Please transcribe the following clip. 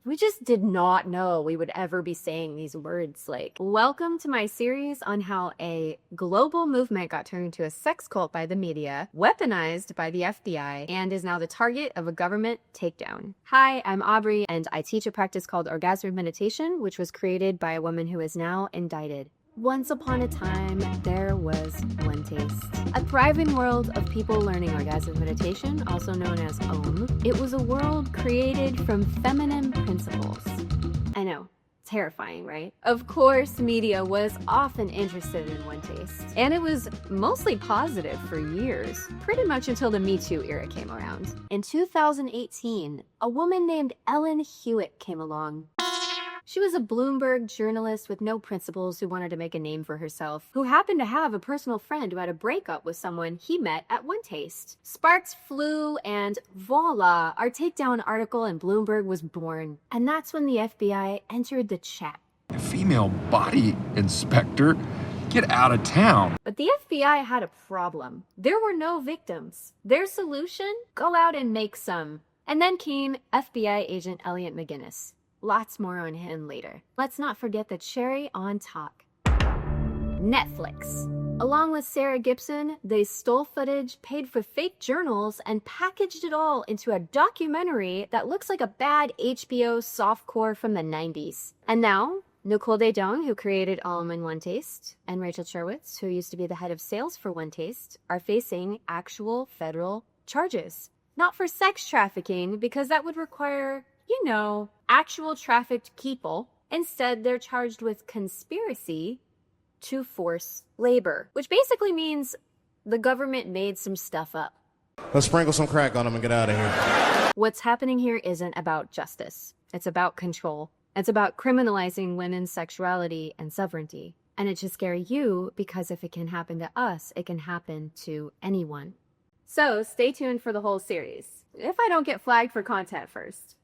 We just did not know we would ever be saying these words. Like, welcome to my series on how a global movement got turned into a sex cult by the media, weaponized by the FBI, and is now the target of a government takedown. Hi, I'm Aubrey, and I teach a practice called orgasmic meditation, which was created by a woman who is now indicted. Once upon a time, there was One Taste, a thriving world of people learning orgasmic meditation, also known as OM. It was a world created from feminine principles. I know, terrifying, right? Of course, media was often interested in One Taste, and it was mostly positive for years, pretty much until the Me Too era came around. In 2018, a woman named Ellen Hewitt came along. She was a Bloomberg journalist with no principles who wanted to make a name for herself, who happened to have a personal friend who had a breakup with someone he met at One Taste. Sparks flew, and voila, our takedown article in Bloomberg was born. And that's when the FBI entered the chat. A female body inspector? Get out of town. But the FBI had a problem. There were no victims. Their solution? Go out and make some. And then came FBI agent Elliot McGinnis. Lots more on him later. Let's not forget the cherry on top. Netflix. Along with Sarah Gibson, they stole footage, paid for fake journals, and packaged it all into a documentary that looks like a bad HBO softcore from the 90s. And now, Nicole Daedong, who created All in One Taste, and Rachel Cherwitz, who used to be the head of sales for One Taste, are facing actual federal charges. Not for sex trafficking, because that would require, you know, actual trafficked people. Instead, they're charged with conspiracy to force labor, which basically means the government made some stuff up. Let's sprinkle some crack on them and get out of here. What's happening here isn't about justice. It's about control. It's about criminalizing women's sexuality and sovereignty. And it should scare you because if it can happen to us, it can happen to anyone. So stay tuned for the whole series. If I don't get flagged for content first.